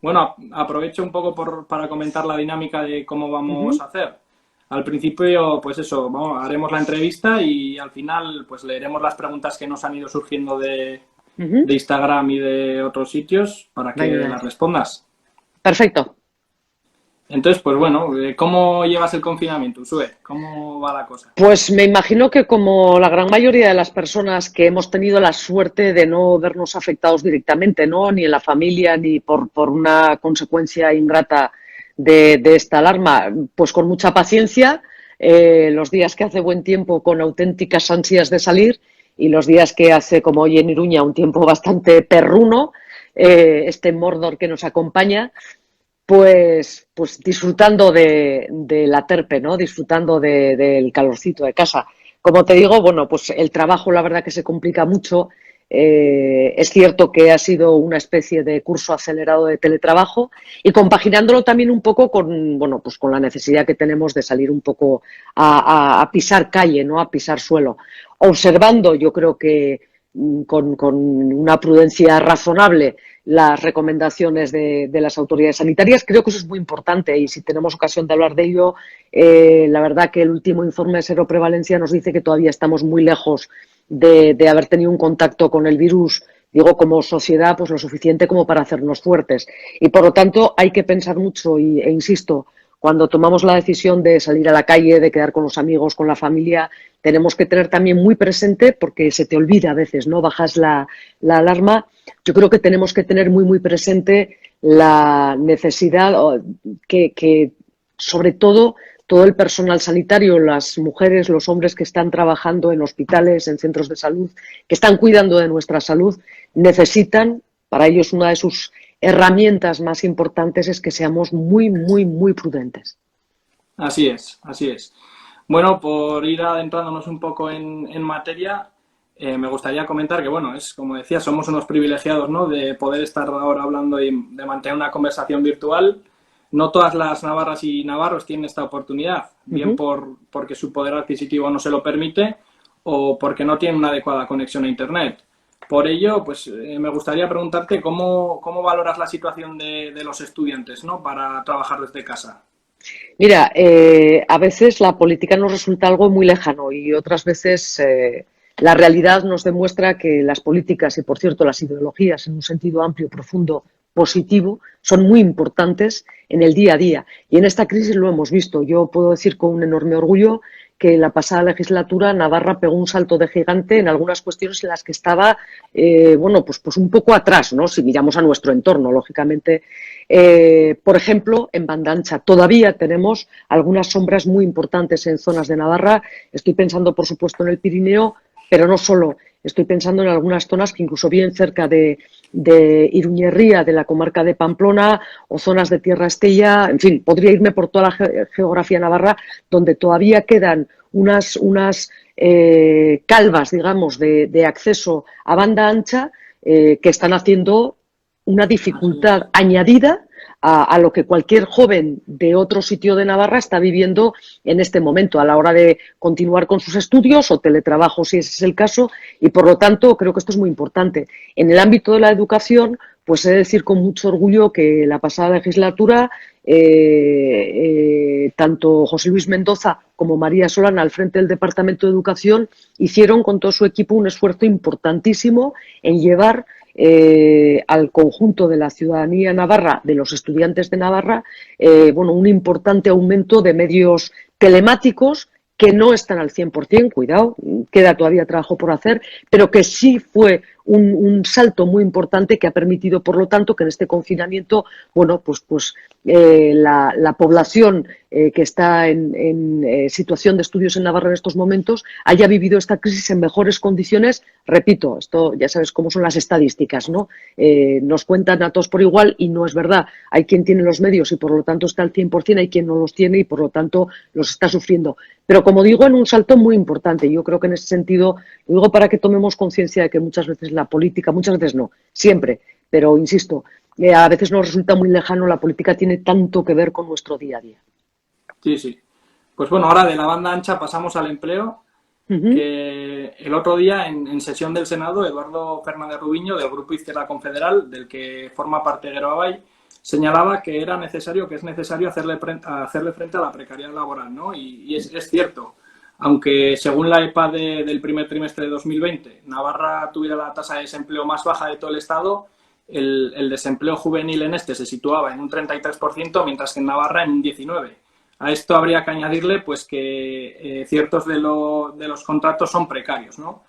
Bueno, aprovecho un poco para comentar la dinámica de cómo vamos Ujú. a hacer. Al principio, pues eso, haremos la entrevista y al final, pues leeremos las preguntas que nos han ido surgiendo de Ujú. Instagram y de otros sitios para que Venga, las respondas. perfecto. Entonces, pues bueno, ¿cómo llevas el confinamiento, Sue? ¿Cómo va la cosa? Pues me imagino que como la gran mayoría de las personas que hemos tenido la suerte de no vernos afectados directamente, ¿no? Ni en la familia, ni por una consecuencia ingrata de esta alarma, pues con mucha paciencia, los días que hace buen tiempo con auténticas ansias de salir y los días que hace, como hoy en Iruña, un tiempo bastante perruno, este Mordor que nos acompaña. Pues disfrutando de la terpe, ¿no? Disfrutando del calorcito de casa. Como te digo, bueno, pues el trabajo la verdad que se complica mucho. Es cierto que ha sido una especie de curso acelerado de teletrabajo y compaginándolo también un poco con, bueno, pues con la necesidad que tenemos de salir un poco a pisar calle, ¿no? A pisar suelo. Observando, yo creo que con una prudencia razonable las recomendaciones de las autoridades sanitarias. Creo que eso es muy importante y si tenemos ocasión de hablar de ello, la verdad que el último informe de seroprevalencia nos dice que todavía estamos muy lejos de haber tenido un contacto con el virus, digo, como sociedad, pues lo suficiente como para hacernos fuertes. Y por lo tanto hay que pensar mucho e insisto, cuando tomamos la decisión de salir a la calle, de quedar con los amigos, con la familia, tenemos que tener también muy presente, porque se te olvida a veces, ¿no? Bajas la alarma. Yo creo que tenemos que tener muy presente la necesidad que sobre todo el personal sanitario, las mujeres, los hombres que están trabajando en hospitales, en centros de salud, que están cuidando de nuestra salud, necesitan, para ellos una de sus herramientas más importantes es que seamos muy prudentes. Así es, así es. Bueno, por ir adentrándonos un poco en materia, me gustaría comentar que, bueno, es como decía, somos unos privilegiados, ¿no? De poder estar ahora hablando y de mantener una conversación virtual. No todas las navarras y navarros tienen esta oportunidad, Uh bien -huh. porque su poder adquisitivo no se lo permite o porque no tienen una adecuada conexión a Internet. Por ello, pues me gustaría preguntarte cómo valoras la situación de los estudiantes, ¿no? Para trabajar desde casa. Mira, a veces la política nos resulta algo muy lejano y otras veces la realidad nos demuestra que las políticas y, por cierto, las ideologías en un sentido amplio, profundo, positivo, son muy importantes en el día a día. Y en esta crisis lo hemos visto. Yo puedo decir con un enorme orgullo que en la pasada legislatura Navarra pegó un salto de gigante en algunas cuestiones en las que estaba, bueno, pues un poco atrás, ¿no? Si miramos a nuestro entorno, lógicamente. Por ejemplo, en banda ancha todavía tenemos algunas sombras muy importantes en zonas de Navarra. Estoy pensando, por supuesto, en el Pirineo, pero no solo. Estoy pensando en algunas zonas que incluso bien cerca de Iruñerría, de la comarca de Pamplona, o zonas de Tierra Estella, en fin, podría irme por toda la geografía navarra, donde todavía quedan unas calvas, digamos, de acceso a banda ancha que están haciendo una Así dificultad es. añadida a lo que cualquier joven de otro sitio de Navarra está viviendo en este momento a la hora de continuar con sus estudios o teletrabajo, si ese es el caso, y por lo tanto creo que esto es muy importante. En el ámbito de la educación, pues he de decir con mucho orgullo que la pasada legislatura tanto José Luis Mendoza como María Solana al frente del Departamento de Educación hicieron con todo su equipo un esfuerzo importantísimo en llevar al conjunto de la ciudadanía navarra, de los estudiantes de Navarra, bueno, un importante aumento de medios telemáticos que no están al 100%, cuidado, queda todavía trabajo por hacer, pero que sí fue un salto muy importante que ha permitido, por lo tanto, que en este confinamiento, bueno, pues la población que está en situación de estudios en Navarra en estos momentos haya vivido esta crisis en mejores condiciones. Repito, esto ya sabes cómo son las estadísticas, ¿no? Nos cuentan a todos por igual y no es verdad. Hay quien tiene los medios y por lo tanto está al 100%, hay quien no los tiene y por lo tanto los está sufriendo. Pero como digo, en un salto muy importante. Yo creo que en ese sentido, lo digo para que tomemos conciencia de que muchas veces la política, muchas veces no, siempre, pero insisto, a veces nos resulta muy lejano, la política tiene tanto que ver con nuestro día a día. Sí, sí. Pues bueno, ahora de la banda ancha pasamos al empleo, Uh -huh. que el otro día en sesión del Senado, Eduardo Fernández Rubiño, del Grupo Izquierda Confederal, del que forma parte Geroabay, señalaba que era necesario, que es necesario hacerle frente a la precariedad laboral, ¿no? Y es cierto. Aunque según la EPA del primer trimestre de 2020, Navarra tuviera la tasa de desempleo más baja de todo el Estado, el desempleo juvenil en este se situaba en un 33%, mientras que en Navarra en un 19%. A esto habría que añadirle pues que ciertos de los contratos son precarios, ¿no?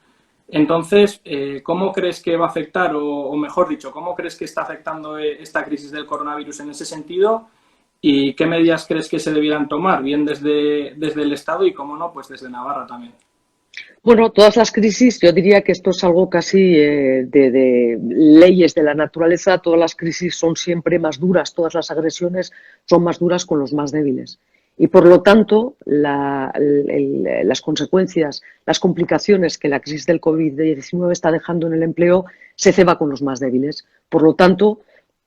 Entonces, ¿cómo crees que va a afectar, o mejor dicho, cómo crees que está afectando esta crisis del coronavirus en ese sentido? ¿Y qué medidas crees que se debieran tomar, bien desde el Estado y, cómo no, pues desde Navarra también? Bueno, todas las crisis, yo diría que esto es algo casi de leyes de la naturaleza. Todas las crisis son siempre más duras, todas las agresiones son más duras con los más débiles. Y por lo tanto, las consecuencias, las complicaciones que la crisis del COVID-19 está dejando en el empleo se ceba con los más débiles. Por lo tanto,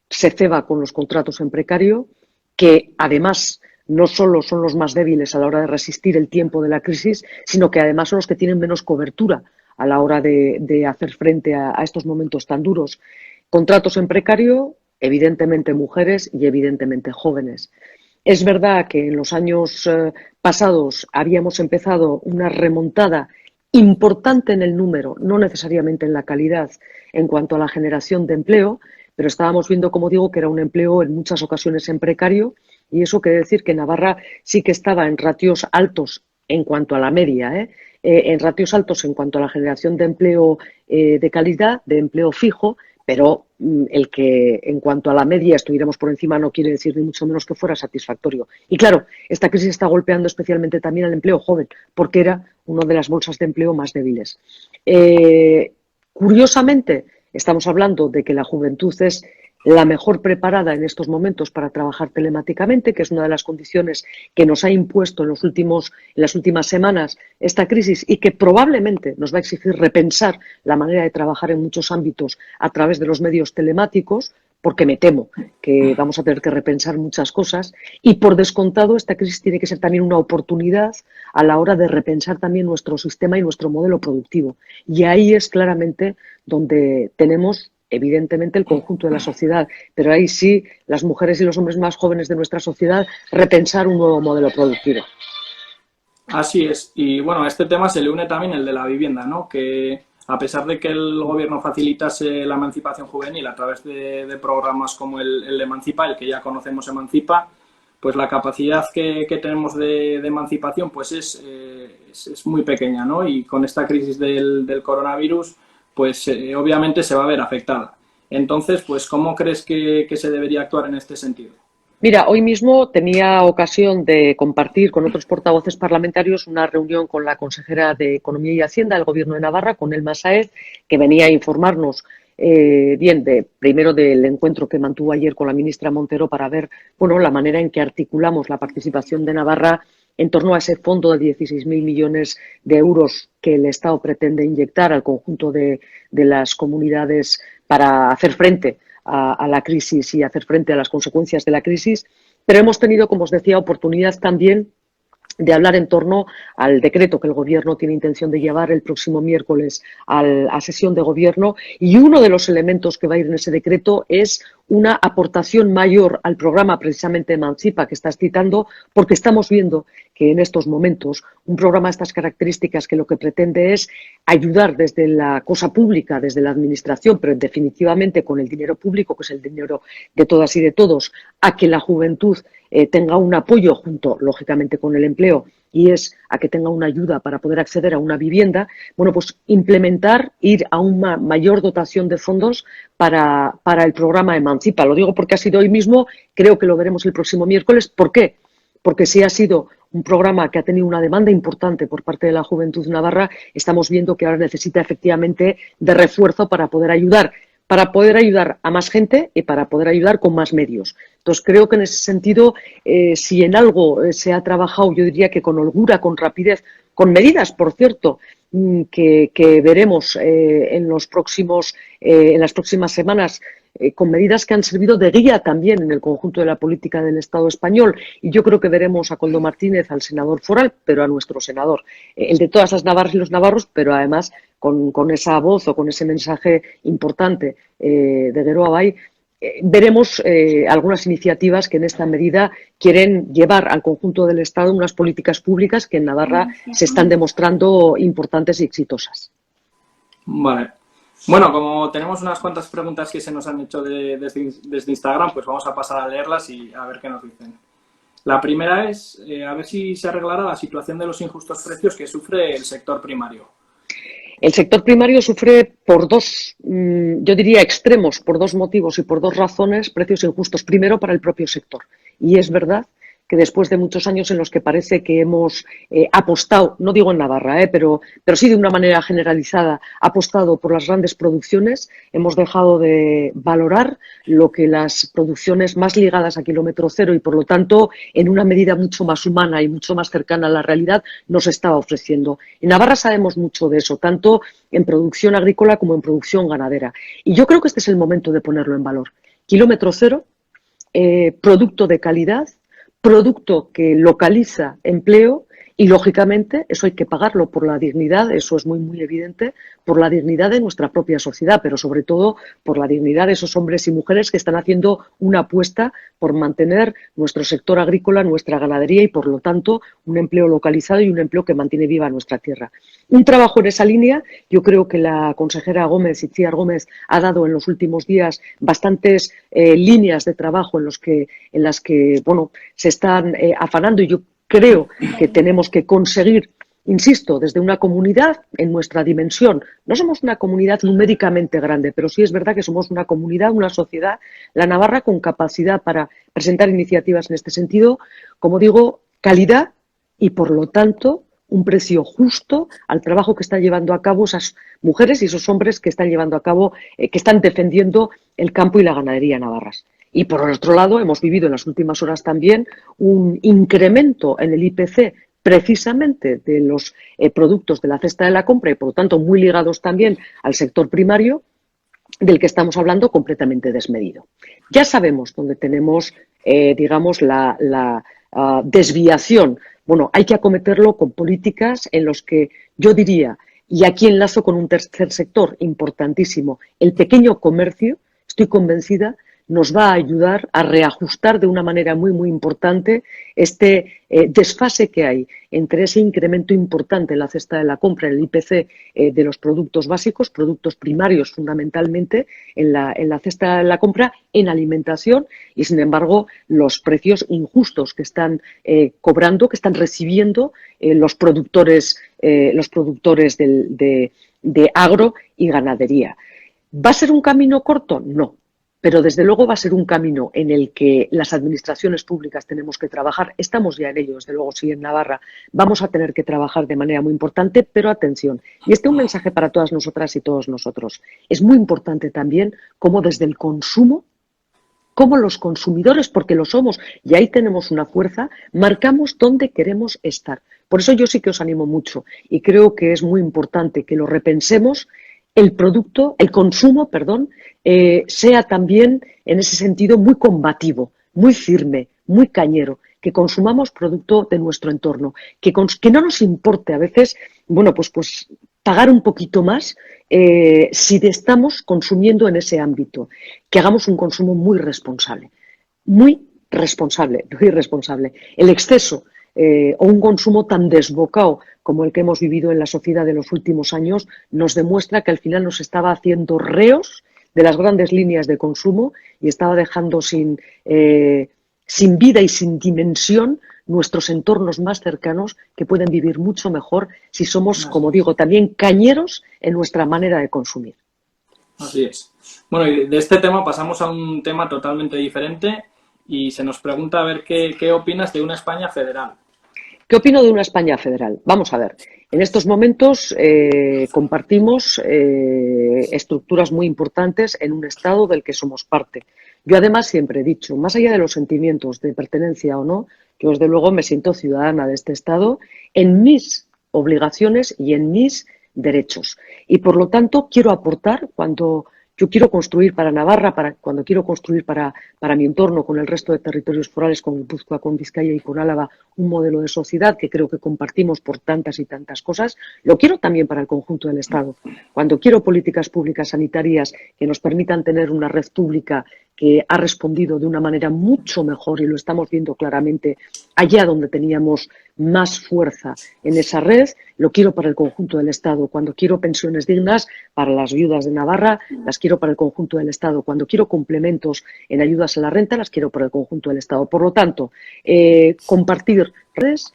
se ceba con los contratos en precario, que además no solo son los más débiles a la hora de resistir el tiempo de la crisis, sino que además son los que tienen menos cobertura a la hora de hacer frente a estos momentos tan duros. Contratos en precario, evidentemente mujeres y evidentemente jóvenes. Es verdad que en los años pasados habíamos empezado una remontada importante en el número, no necesariamente en la calidad, en cuanto a la generación de empleo, pero estábamos viendo, como digo, que era un empleo en muchas ocasiones en precario, y eso quiere decir que Navarra sí que estaba en ratios altos en cuanto a la media, en ratios altos en cuanto a la generación de empleo de calidad, de empleo fijo, pero el que en cuanto a la media estuviéramos por encima no quiere decir ni mucho menos que fuera satisfactorio. Y claro, esta crisis está golpeando especialmente también al empleo joven, porque era una de las bolsas de empleo más débiles. Curiosamente, estamos hablando de que la juventud es la mejor preparada en estos momentos para trabajar telemáticamente, que es una de las condiciones que nos ha impuesto en las últimas semanas esta crisis y que probablemente nos va a exigir repensar la manera de trabajar en muchos ámbitos a través de los medios telemáticos, porque me temo que vamos a tener que repensar muchas cosas. Y por descontado, esta crisis tiene que ser también una oportunidad a la hora de repensar también nuestro sistema y nuestro modelo productivo. Y ahí es claramente donde tenemos, evidentemente, el conjunto de la sociedad, pero ahí sí, las mujeres y los hombres más jóvenes de nuestra sociedad, repensar un nuevo modelo productivo. Así es. Y bueno, a este tema se le une también el de la vivienda, ¿no? Que a pesar de que el gobierno facilitase la emancipación juvenil a través de programas como el Emancipa, el que ya conocemos Emancipa, pues la capacidad que tenemos de emancipación pues es muy pequeña, ¿no? Y con esta crisis del coronavirus, pues obviamente se va a ver afectada. Entonces, pues, ¿cómo crees que se debería actuar en este sentido? Mira, hoy mismo tenía ocasión de compartir con otros portavoces parlamentarios una reunión con la consejera de Economía y Hacienda del Gobierno de Navarra, con Elma Sáez, que venía a informarnos primero del encuentro que mantuvo ayer con la ministra Montero para ver, bueno, la manera en que articulamos la participación de Navarra en torno a ese fondo de 16.000 millones de euros que el Estado pretende inyectar al conjunto de las comunidades para hacer frente a la crisis y hacer frente a las consecuencias de la crisis, pero hemos tenido, como os decía, oportunidad también de hablar en torno al decreto que el Gobierno tiene intención de llevar el próximo miércoles a sesión de Gobierno, y uno de los elementos que va a ir en ese decreto es una aportación mayor al programa precisamente Emancipa que estás citando, porque estamos viendo que en estos momentos un programa de estas características que lo que pretende es ayudar desde la cosa pública, desde la administración, pero definitivamente con el dinero público, que es el dinero de todas y de todos, a que la juventud tenga un apoyo junto, lógicamente, con el empleo, y es a que tenga una ayuda para poder acceder a una vivienda. Bueno, pues implementar, ir a una mayor dotación de fondos para el programa Emancipa. Lo digo porque ha sido hoy mismo, creo que lo veremos el próximo miércoles. ¿Por qué? Porque si ha sido un programa que ha tenido una demanda importante por parte de la juventud navarra, estamos viendo que ahora necesita efectivamente de refuerzo para poder ayudar a más gente y para poder ayudar con más medios. Entonces, creo que en ese sentido, si en algo se ha trabajado, yo diría que con holgura, con rapidez, con medidas, por cierto, que veremos en las próximas semanas, con medidas que han servido de guía también en el conjunto de la política del Estado español. Y yo creo que veremos a Koldo Martínez, al senador foral, pero a nuestro senador, el de todas las navarras y los navarros, pero además con esa voz o con ese mensaje importante de Geroa Bai, veremos algunas iniciativas que en esta medida quieren llevar al conjunto del Estado unas políticas públicas que en Navarra se están demostrando importantes y exitosas. Vale. Bueno, como tenemos unas cuantas preguntas que se nos han hecho desde Instagram, pues vamos a pasar a leerlas y a ver qué nos dicen. La primera es a ver si se arreglará la situación de los injustos precios que sufre el sector primario. El sector primario sufre por dos, yo diría extremos, por dos motivos y por dos razones, precios injustos. Primero, para el propio sector. Y es verdad que después de muchos años en los que parece que hemos apostado, no digo en Navarra, pero sí de una manera generalizada, apostado por las grandes producciones, hemos dejado de valorar lo que las producciones más ligadas a kilómetro cero y, por lo tanto, en una medida mucho más humana y mucho más cercana a la realidad, nos estaba ofreciendo. En Navarra sabemos mucho de eso, tanto en producción agrícola como en producción ganadera. Y yo creo que este es el momento de ponerlo en valor. Kilómetro cero, producto de calidad, producto que localiza empleo y, lógicamente, eso hay que pagarlo por la dignidad, eso es muy, muy evidente, por la dignidad de nuestra propia sociedad, pero sobre todo por la dignidad de esos hombres y mujeres que están haciendo una apuesta por mantener nuestro sector agrícola, nuestra ganadería y, por lo tanto, un empleo localizado y un empleo que mantiene viva nuestra tierra. Un trabajo en esa línea, yo creo que la consejera Gómez, Itziar Gómez, ha dado en los últimos días bastantes líneas de trabajo en las que bueno, se están afanando, y yo creo que tenemos que conseguir, insisto, desde una comunidad en nuestra dimensión. No somos una comunidad numéricamente grande, pero sí es verdad que somos una comunidad, una sociedad, la Navarra, con capacidad para presentar iniciativas en este sentido, como digo, calidad y, por lo tanto, un precio justo al trabajo que están llevando a cabo esas mujeres y esos hombres que están llevando a cabo, que están defendiendo el campo y la ganadería navarras. Y, por otro lado, hemos vivido en las últimas horas también un incremento en el IPC precisamente de los productos de la cesta de la compra y, por lo tanto, muy ligados también al sector primario, del que estamos hablando, completamente desmedido. Ya sabemos dónde tenemos, digamos, la desviación. Bueno, hay que acometerlo con políticas en las que yo diría, y aquí enlazo con un tercer sector importantísimo, el pequeño comercio, estoy convencida, nos va a ayudar a reajustar de una manera muy, muy importante este desfase que hay entre ese incremento importante en la cesta de la compra, en el IPC de los productos básicos, productos primarios fundamentalmente, en la cesta de la compra, en alimentación, y, sin embargo, los precios injustos que están cobrando, que están recibiendo los productores de agro y ganadería. ¿Va a ser un camino corto? No. Pero, desde luego, va a ser un camino en el que las administraciones públicas tenemos que trabajar. Estamos ya en ello, desde luego, sí, en Navarra. Vamos a tener que trabajar de manera muy importante, pero atención. Y este es un mensaje para todas nosotras y todos nosotros. Es muy importante también cómo desde el consumo, como los consumidores, porque lo somos, y ahí tenemos una fuerza, marcamos dónde queremos estar. Por eso yo sí que os animo mucho y creo que es muy importante que lo repensemos. El consumo, sea también, en ese sentido, muy combativo, muy firme, muy cañero, que consumamos producto de nuestro entorno, que no nos importe a veces, bueno, pues pagar un poquito más si estamos consumiendo en ese ámbito, que hagamos un consumo muy responsable, muy responsable, no irresponsable. El exceso o un consumo tan desbocado como el que hemos vivido en la sociedad de los últimos años nos demuestra que al final nos estaba haciendo reos de las grandes líneas de consumo y estaba dejando sin vida y sin dimensión nuestros entornos más cercanos, que pueden vivir mucho mejor si somos, como digo, también cañeros en nuestra manera de consumir. Así es. Bueno, y de este tema pasamos a un tema totalmente diferente y se nos pregunta a ver qué opinas de una España federal. ¿Qué opino de una España federal? Vamos a ver. En estos momentos compartimos estructuras muy importantes en un Estado del que somos parte. Yo, además, siempre he dicho, más allá de los sentimientos de pertenencia o no, que desde luego me siento ciudadana de este Estado en mis obligaciones y en mis derechos. Y, por lo tanto, quiero aportar cuando yo quiero construir para Navarra, cuando quiero construir para mi entorno, con el resto de territorios forales, con Guipúzcoa, con Vizcaya y con Álava, un modelo de sociedad que creo que compartimos por tantas y tantas cosas. Lo quiero también para el conjunto del Estado. Cuando quiero políticas públicas sanitarias que nos permitan tener una red pública que ha respondido de una manera mucho mejor, y lo estamos viendo claramente allá donde teníamos más fuerza en esa red. Lo quiero para el conjunto del Estado. Cuando quiero pensiones dignas para las viudas de Navarra, las quiero para el conjunto del Estado. Cuando quiero complementos en ayudas a la renta, las quiero para el conjunto del Estado. Por lo tanto, compartir redes,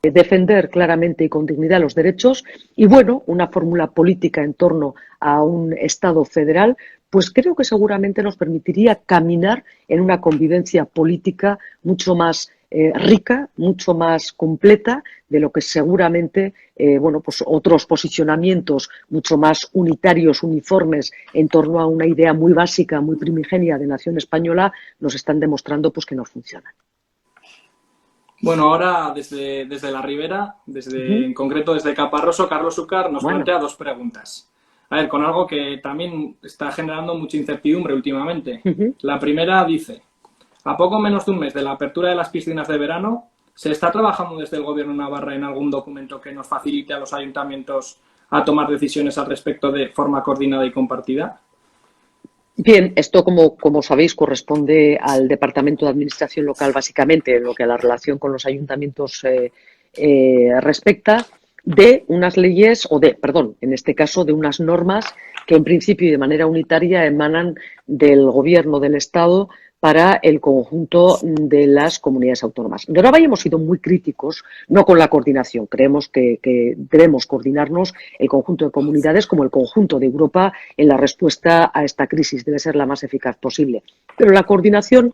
defender claramente y con dignidad los derechos y, bueno, una fórmula política en torno a un Estado federal, pues creo que seguramente nos permitiría caminar en una convivencia política mucho más rica, mucho más completa de lo que seguramente bueno, pues otros posicionamientos mucho más unitarios, uniformes, en torno a una idea muy básica, muy primigenia de nación española, nos están demostrando pues que no funcionan. Bueno, ahora desde la Ribera, en concreto desde Caparroso, Carlos Ucar nos plantea dos preguntas. A ver, con algo que también está generando mucha incertidumbre últimamente. La primera dice, a poco menos de un mes de la apertura de las piscinas de verano, ¿se está trabajando desde el Gobierno de Navarra en algún documento que nos facilite a los ayuntamientos a tomar decisiones al respecto de forma coordinada y compartida? Bien, esto, como sabéis, corresponde al Departamento de Administración Local, básicamente, en lo que a la relación con los ayuntamientos respecta, de unas leyes, en este caso, de unas normas que en principio y de manera unitaria emanan del Gobierno del Estado para el conjunto de las comunidades autónomas. De ahora hemos sido muy críticos, no con la coordinación. Creemos que debemos coordinarnos el conjunto de comunidades como el conjunto de Europa en la respuesta a esta crisis. Debe ser la más eficaz posible. Pero la coordinación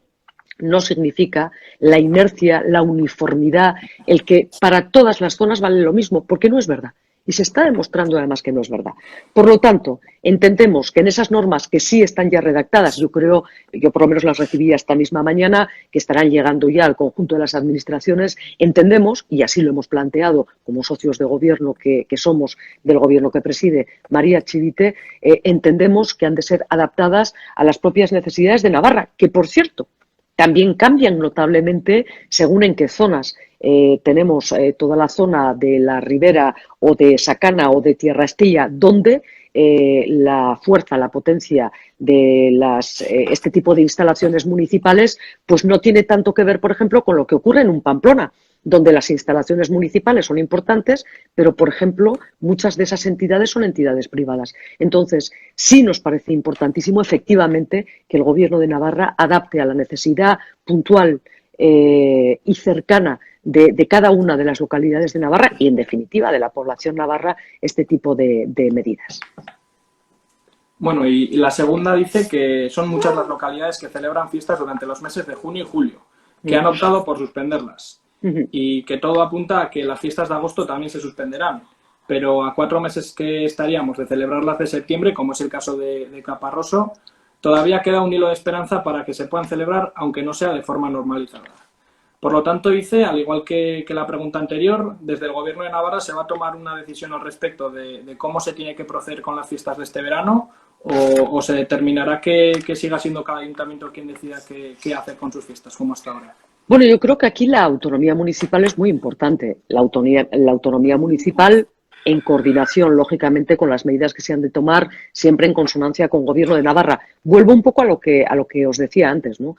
no significa la inercia, la uniformidad, el que para todas las zonas vale lo mismo, porque no es verdad. Y se está demostrando además que no es verdad. Por lo tanto, entendemos que en esas normas que sí están ya redactadas, yo por lo menos las recibí esta misma mañana, que estarán llegando ya al conjunto de las administraciones, entendemos, y así lo hemos planteado como socios de gobierno que somos del gobierno que preside María Chivite, entendemos que han de ser adaptadas a las propias necesidades de Navarra, que por cierto, también cambian notablemente según en qué zonas. Tenemos toda la zona de la Ribera o de Sacana o de Tierra Estella, donde la fuerza, la potencia de este tipo de instalaciones municipales pues no tiene tanto que ver, por ejemplo, con lo que ocurre en un Pamplona, donde las instalaciones municipales son importantes, pero, por ejemplo, muchas de esas entidades son entidades privadas. Entonces, sí nos parece importantísimo, efectivamente, que el Gobierno de Navarra adapte a la necesidad puntual y cercana de cada una de las localidades de Navarra y, en definitiva, de la población navarra, este tipo de medidas. Bueno, y la segunda dice que son muchas las localidades que celebran fiestas durante los meses de junio y julio, que han optado por suspenderlas. Y que todo apunta a que las fiestas de agosto también se suspenderán. Pero a 4 meses que estaríamos de celebrarlas de septiembre, como es el caso de Caparroso, todavía queda un hilo de esperanza para que se puedan celebrar, aunque no sea de forma normalizada. Por lo tanto, dice, al igual que la pregunta anterior, desde el Gobierno de Navarra se va a tomar una decisión al respecto de cómo se tiene que proceder con las fiestas de este verano o se determinará que siga siendo cada ayuntamiento quien decida qué hacer con sus fiestas, como hasta ahora. Bueno, yo creo que aquí la autonomía municipal es muy importante. La autonomía municipal en coordinación, lógicamente, con las medidas que se han de tomar, siempre en consonancia con el Gobierno de Navarra. Vuelvo un poco a lo que os decía antes, ¿no?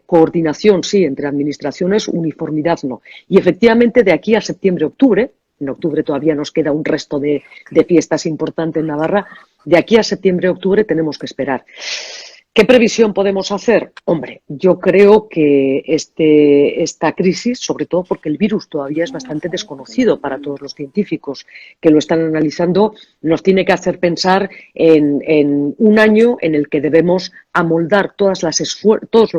Coordinación, sí, entre administraciones, uniformidad, no. Y efectivamente, de aquí a septiembre-octubre, en octubre todavía nos queda un resto de fiestas importantes en Navarra, de aquí a septiembre-octubre tenemos que esperar. ¿Qué previsión podemos hacer? Hombre, yo creo que esta crisis, sobre todo porque el virus todavía es bastante desconocido para todos los científicos que lo están analizando, nos tiene que hacer pensar en un año en el que debemos amoldar todos los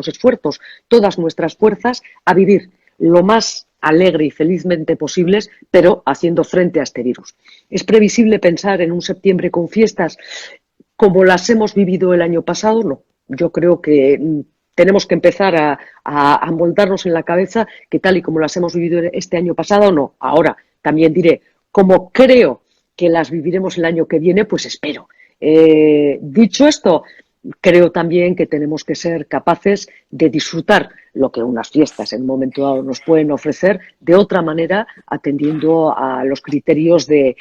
esfuerzos, todas nuestras fuerzas a vivir lo más alegre y felizmente posibles, pero haciendo frente a este virus. ¿Es previsible pensar en un septiembre con fiestas como las hemos vivido el año pasado? No. Yo creo que tenemos que empezar a moldarnos en la cabeza que tal y como las hemos vivido este año pasado, no. Ahora, también diré, como creo que las viviremos el año que viene, pues espero. Dicho esto, creo también que tenemos que ser capaces de disfrutar lo que unas fiestas en un momento dado nos pueden ofrecer de otra manera, atendiendo a los criterios de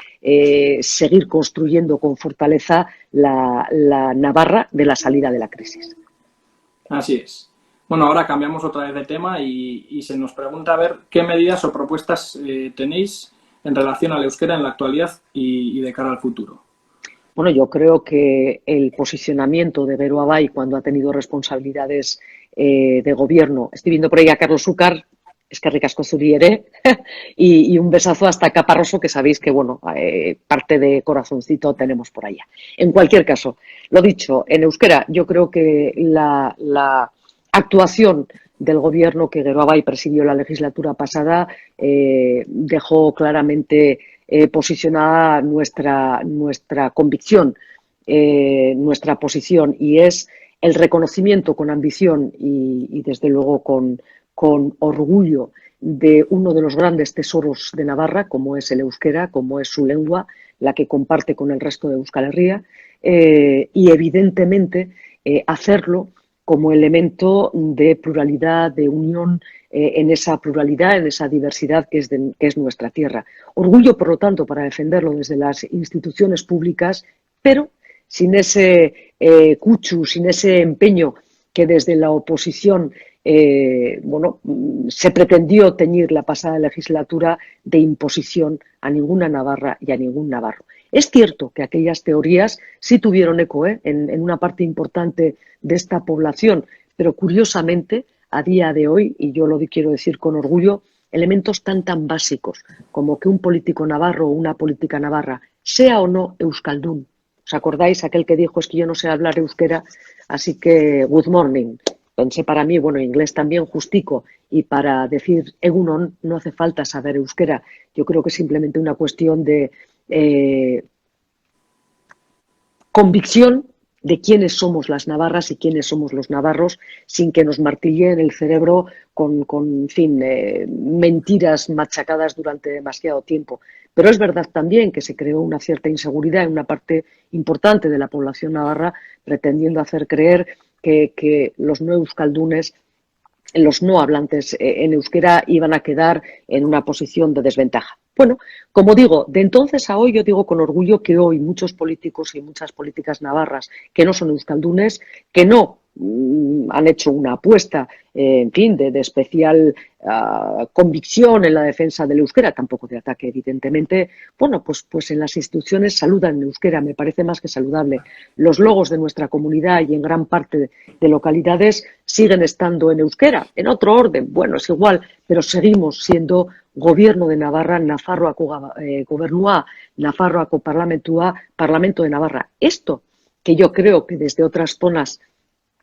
seguir construyendo con fortaleza la Navarra de la salida de la crisis. Así es. Bueno, ahora cambiamos otra vez de tema y se nos pregunta a ver qué medidas o propuestas tenéis en relación al euskera en la actualidad y de cara al futuro. Bueno, yo creo que el posicionamiento de Vero Abay cuando ha tenido responsabilidades de gobierno, estoy viendo por ahí a Carlos Úcar, es que ricasco zuriere, y un besazo hasta Caparroso, que sabéis que, bueno, parte de corazoncito tenemos por allá. En cualquier caso, lo dicho, en euskera, yo creo que la actuación del gobierno que Gero Abay presidió la legislatura pasada dejó claramente posicionada nuestra convicción, nuestra posición, y es el reconocimiento con ambición y desde luego con orgullo de uno de los grandes tesoros de Navarra, como es el euskera, como es su lengua, la que comparte con el resto de Euskal Herria, y evidentemente hacerlo como elemento de pluralidad, de unión en esa pluralidad, en esa diversidad que es nuestra tierra. Orgullo, por lo tanto, para defenderlo desde las instituciones públicas, pero sin ese cuchu, sin ese empeño que desde la oposición se pretendió teñir la pasada legislatura de imposición a ninguna navarra y a ningún navarro. Es cierto que aquellas teorías sí tuvieron eco en una parte importante de esta población, pero curiosamente, a día de hoy, y yo lo quiero decir con orgullo, elementos tan básicos como que un político navarro o una política navarra sea o no euskaldun. ¿Os acordáis aquel que dijo es que yo no sé hablar euskera, así que good morning? Pensé para mí, bueno, inglés también justico, y para decir egunon no hace falta saber euskera. Yo creo que es simplemente una cuestión de convicción de quiénes somos las navarras y quiénes somos los navarros, sin que nos martilleen el cerebro con en fin, mentiras machacadas durante demasiado tiempo. Pero es verdad también que se creó una cierta inseguridad en una parte importante de la población navarra, pretendiendo hacer creer que los no euskaldunes, los no hablantes en euskera, iban a quedar en una posición de desventaja. Bueno, como digo, de entonces a hoy yo digo con orgullo que hoy muchos políticos y muchas políticas navarras que no son euskaldunes, que no han hecho una apuesta, en fin, de especial convicción en la defensa del euskera, tampoco de ataque, evidentemente. Bueno, pues en las instituciones saludan en euskera, me parece más que saludable. Los logos de nuestra comunidad y en gran parte de localidades siguen estando en euskera, en otro orden, bueno, es igual, pero seguimos siendo Gobierno de Navarra, Nafarroako Gobernua, Nafarroako Parlamento de Navarra. Esto que yo creo que desde otras zonas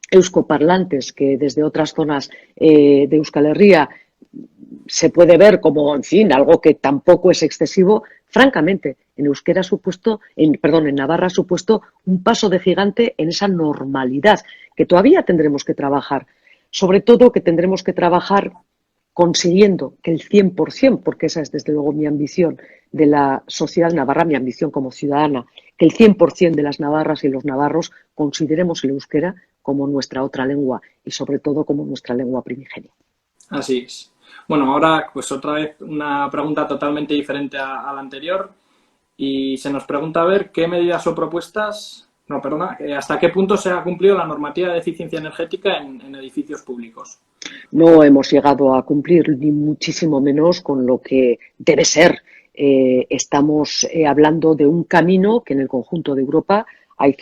euskoparlantes, que desde otras zonas de Euskal Herria se puede ver como, en fin, algo que tampoco es excesivo, francamente, en Navarra ha supuesto un paso de gigante en esa normalidad que todavía tendremos que trabajar. Sobre todo que tendremos que trabajar consiguiendo que el 100%, porque esa es desde luego mi ambición de la sociedad navarra, mi ambición como ciudadana, que el 100% de las navarras y los navarros consideremos el euskera como nuestra otra lengua y sobre todo como nuestra lengua primigenia. Así es. Bueno, ahora pues otra vez una pregunta totalmente diferente a la anterior y se nos pregunta a ver qué medidas o propuestas, hasta qué punto se ha cumplido la normativa de eficiencia energética en edificios públicos. No hemos llegado a cumplir ni muchísimo menos con lo que debe ser. Estamos hablando de un camino que en el conjunto de Europa hay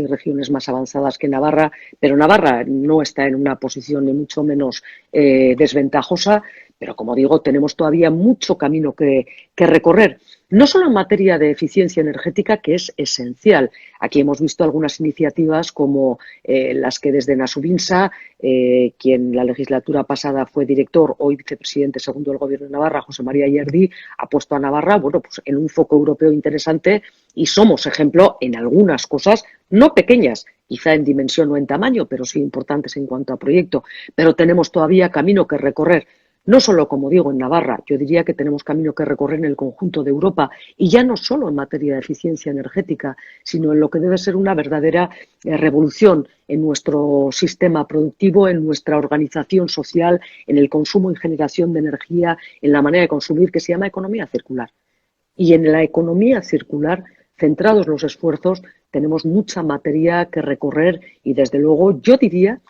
regiones más avanzadas que Navarra, pero Navarra no está en una posición ni mucho menos desventajosa, pero como digo, tenemos todavía mucho camino que recorrer. No solo en materia de eficiencia energética, que es esencial. Aquí hemos visto algunas iniciativas como las que desde Nasubinsa, quien la legislatura pasada fue director, hoy vicepresidente segundo del Gobierno de Navarra, José María Yerdi, ha puesto a Navarra, bueno, pues en un foco europeo interesante y somos ejemplo en algunas cosas, no pequeñas, quizá en dimensión o en tamaño, pero sí importantes en cuanto a proyecto. Pero tenemos todavía camino que recorrer. no solo, como digo, en Navarra, yo diría que tenemos camino que recorrer en el conjunto de Europa, y ya no solo en materia de eficiencia energética, sino en lo que debe ser una verdadera revolución en nuestro sistema productivo, en nuestra organización social, en el consumo y generación de energía, en la manera de consumir, que se llama economía circular. Y en la economía circular, centrados los esfuerzos, tenemos mucha materia que recorrer y, desde luego, yo diría,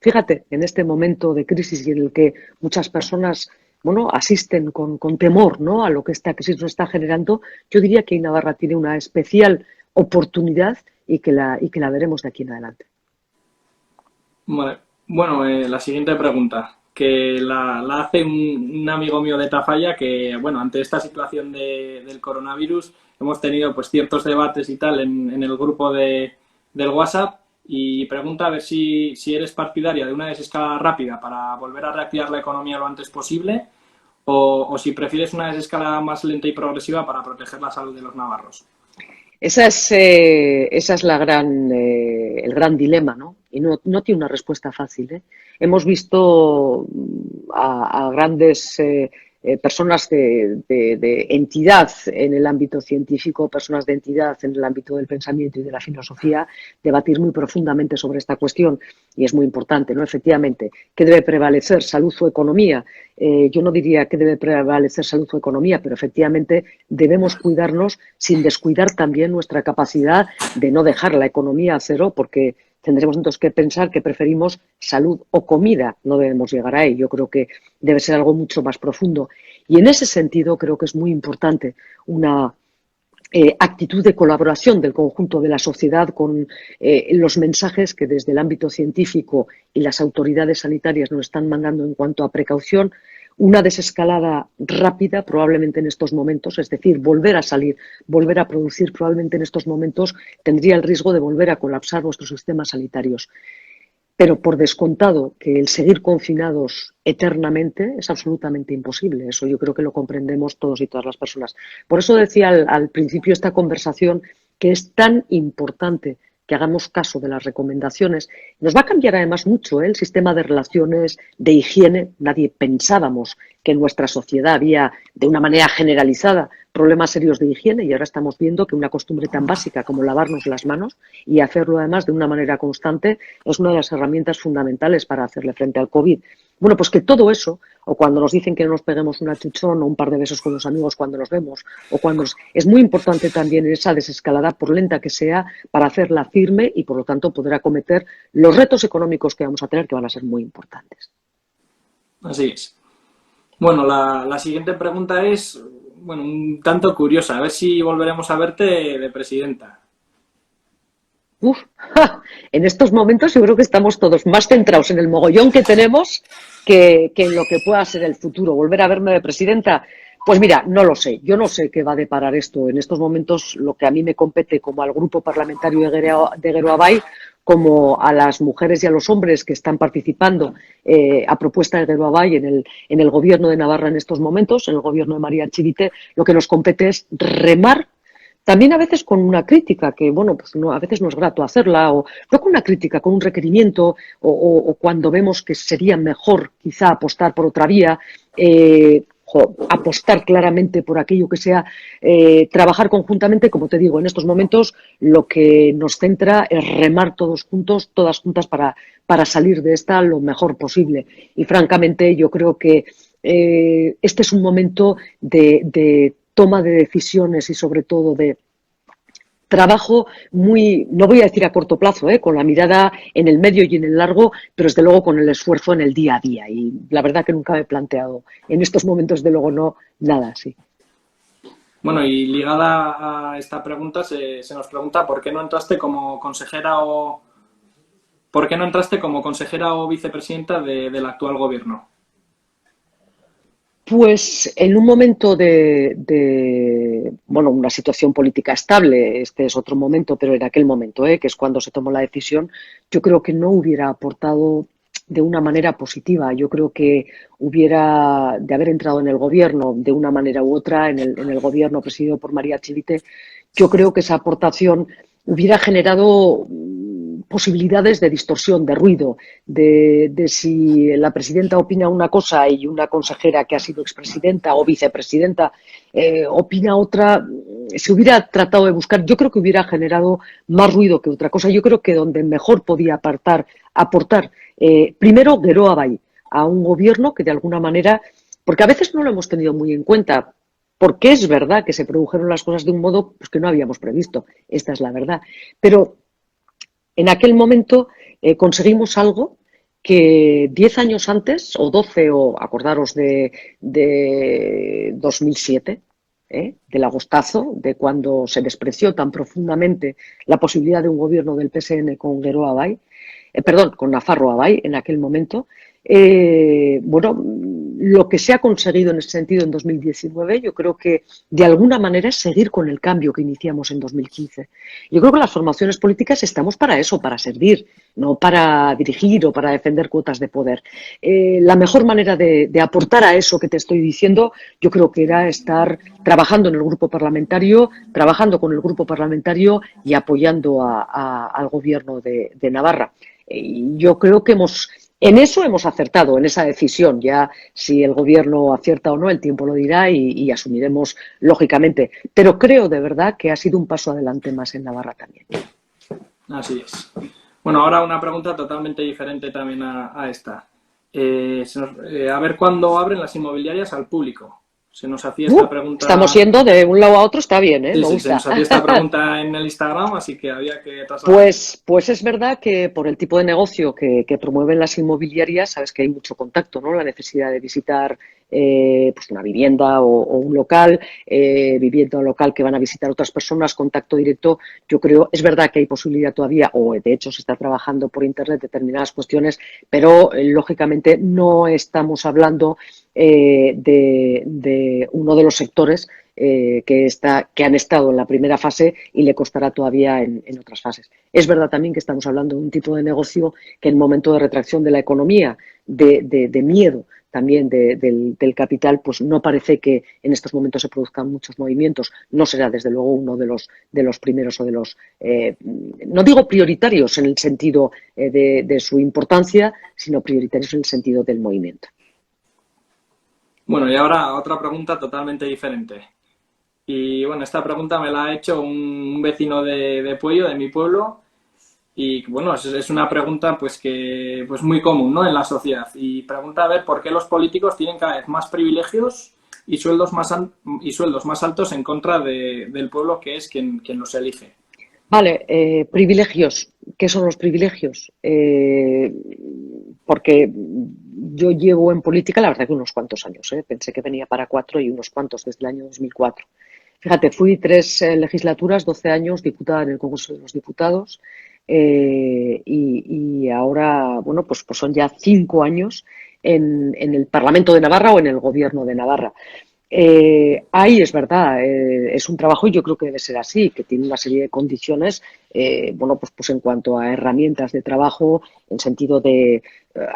fíjate, en este momento de crisis y en el que muchas personas, bueno, asisten con temor, ¿no?, a lo que esta crisis nos está generando, yo diría que Navarra tiene una especial oportunidad y que la veremos de aquí en adelante. Vale. Bueno, la siguiente pregunta, que la hace un amigo mío de Tafalla, que, bueno, ante esta situación del coronavirus hemos tenido pues ciertos debates y tal en el grupo del WhatsApp, y pregunta a ver si eres partidaria de una desescalada rápida para volver a reactivar la economía lo antes posible, o si prefieres una desescalada más lenta y progresiva para proteger la salud de los navarros. Esa es el gran dilema, ¿no? Y no tiene una respuesta fácil, ¿eh? Hemos visto a grandes personas de entidad en el ámbito científico, personas de entidad en el ámbito del pensamiento y de la filosofía, debatir muy profundamente sobre esta cuestión, y es muy importante, ¿no? Efectivamente, ¿qué debe prevalecer, salud o economía? Yo no diría que debe prevalecer salud o economía, pero efectivamente debemos cuidarnos sin descuidar también nuestra capacidad de no dejar la economía a cero, porque tendremos entonces que pensar que preferimos salud o comida. No debemos llegar a ello. Yo creo que debe ser algo mucho más profundo. Y en ese sentido creo que es muy importante una actitud de colaboración del conjunto de la sociedad con los mensajes que desde el ámbito científico y las autoridades sanitarias nos están mandando en cuanto a precaución. Una desescalada rápida probablemente en estos momentos, es decir, volver a salir, volver a producir probablemente en estos momentos tendría el riesgo de volver a colapsar nuestros sistemas sanitarios. Pero por descontado que el seguir confinados eternamente es absolutamente imposible. Eso yo creo que lo comprendemos todos y todas las personas. Por eso decía al principio de esta conversación que es tan importante que hagamos caso de las recomendaciones. Nos va a cambiar además mucho el sistema de relaciones, de higiene. Nadie pensábamos que en nuestra sociedad había, de una manera generalizada, problemas serios de higiene, y ahora estamos viendo que una costumbre tan básica como lavarnos las manos, y hacerlo además de una manera constante, es una de las herramientas fundamentales para hacerle frente al COVID. Bueno, pues que todo eso, o cuando nos dicen que no nos peguemos un achuchón o un par de besos con los amigos cuando nos vemos, es muy importante también esa desescalada, por lenta que sea, para hacerla firme y, por lo tanto, poder acometer los retos económicos que vamos a tener, que van a ser muy importantes. Así es. Bueno, la siguiente pregunta es, bueno, un tanto curiosa. A ver si volveremos a verte de presidenta. Uf, en estos momentos yo creo que estamos todos más centrados en el mogollón que tenemos que en lo que pueda ser el futuro. ¿Volver a verme de presidenta? Pues mira, no lo sé. Yo no sé qué va a deparar esto. En estos momentos lo que a mí me compete como al grupo parlamentario de Geroabay, como a las mujeres y a los hombres que están participando a propuesta de Geroabay en el gobierno de Navarra en estos momentos, en el gobierno de María Chivite, lo que nos compete es remar. También a veces con una crítica, que bueno, pues no, a veces no es grato hacerla, o no con una crítica, con un requerimiento, o cuando vemos que sería mejor quizá apostar por otra vía, apostar claramente por aquello que sea, trabajar conjuntamente. Como te digo, en estos momentos lo que nos centra es remar todos juntos, todas juntas para salir de esta lo mejor posible. Y francamente yo creo que este es un momento de toma de decisiones y sobre todo de trabajo muy, no voy a decir a corto plazo, con la mirada en el medio y en el largo, pero desde luego con el esfuerzo en el día a día. Y la verdad que nunca me he planteado en estos momentos, de luego no, nada así. Bueno, y ligada a esta pregunta se nos pregunta ¿por qué no entraste como consejera o vicepresidenta del actual gobierno? Pues en un momento bueno, una situación política estable, este es otro momento, pero en aquel momento, que es cuando se tomó la decisión, yo creo que no hubiera aportado de una manera positiva. Yo creo que hubiera, de haber entrado en el gobierno de una manera u otra, en el gobierno presidido por María Chivite, yo creo que esa aportación hubiera generado posibilidades de distorsión, de ruido, de si la presidenta opina una cosa y una consejera que ha sido expresidenta o vicepresidenta opina otra, se hubiera tratado de buscar, yo creo que hubiera generado más ruido que otra cosa. Yo creo que donde mejor podía aportar primero Geroa Bai, a un gobierno que de alguna manera, porque a veces no lo hemos tenido muy en cuenta, porque es verdad que se produjeron las cosas de un modo pues, que no habíamos previsto, esta es la verdad, pero en aquel momento conseguimos algo que 10 años antes, o 12, o acordaros de 2007, del agostazo, de cuando se despreció tan profundamente la posibilidad de un gobierno del PSN con Geroa Bai, perdón, con Nafarroa Bai en aquel momento. Bueno, lo que se ha conseguido en ese sentido en 2019, yo creo que de alguna manera es seguir con el cambio que iniciamos en 2015. Yo creo que las formaciones políticas estamos para eso, para servir, no para dirigir o para defender cuotas de poder. La mejor manera de aportar a eso que te estoy diciendo, yo creo que era estar trabajando en el grupo parlamentario, trabajando con el grupo parlamentario y apoyando al gobierno de Navarra. Yo creo que en eso hemos acertado, en esa decisión. Ya si el gobierno acierta o no, el tiempo lo dirá y asumiremos lógicamente. Pero creo de verdad que ha sido un paso adelante más en Navarra también. Así es. Bueno, ahora una pregunta totalmente diferente también a esta. A ver cuándo abren las inmobiliarias al público. Se nos hacía esta pregunta... Estamos yendo de un lado a otro, está bien, ¿eh? Sí, Me sí, gusta. se nos hacía esta pregunta en el Instagram, así que había que trasladar. Pues es verdad que por el tipo de negocio que promueven las inmobiliarias, sabes que hay mucho contacto, ¿no? La necesidad de visitar pues una vivienda o un local, vivienda o local que van a visitar otras personas, contacto directo. Yo creo, es verdad que hay posibilidad todavía, o de hecho se está trabajando por Internet determinadas cuestiones, pero lógicamente no estamos hablando de uno de los sectores que han estado en la primera fase y le costará todavía en otras fases. Es verdad también que estamos hablando de un tipo de negocio que en momento de retracción de la economía, de miedo también del capital, pues no parece que en estos momentos se produzcan muchos movimientos. No será desde luego uno de los primeros o de los, no digo prioritarios en el sentido de su importancia, sino prioritarios en el sentido del movimiento. Bueno, y ahora otra pregunta totalmente diferente. Y bueno, esta pregunta me la ha hecho un vecino de Puello, de mi pueblo, y bueno, es una pregunta pues muy común, ¿no? En la sociedad. Y pregunta a ver por qué los políticos tienen cada vez más privilegios y sueldos más altos en contra del pueblo, que es quien los elige. Vale, privilegios. ¿Qué son los privilegios? Porque yo llevo en política, la verdad, que unos cuantos años. Pensé que venía para 4 y unos cuantos desde el año 2004. Fíjate, fui 3 legislaturas, 12 años diputada en el Congreso de los Diputados y ahora, bueno, pues son ya 5 años en el Parlamento de Navarra o en el Gobierno de Navarra. Ahí es verdad, es un trabajo y yo creo que debe ser así, que tiene una serie de condiciones, bueno, pues en cuanto a herramientas de trabajo, en sentido de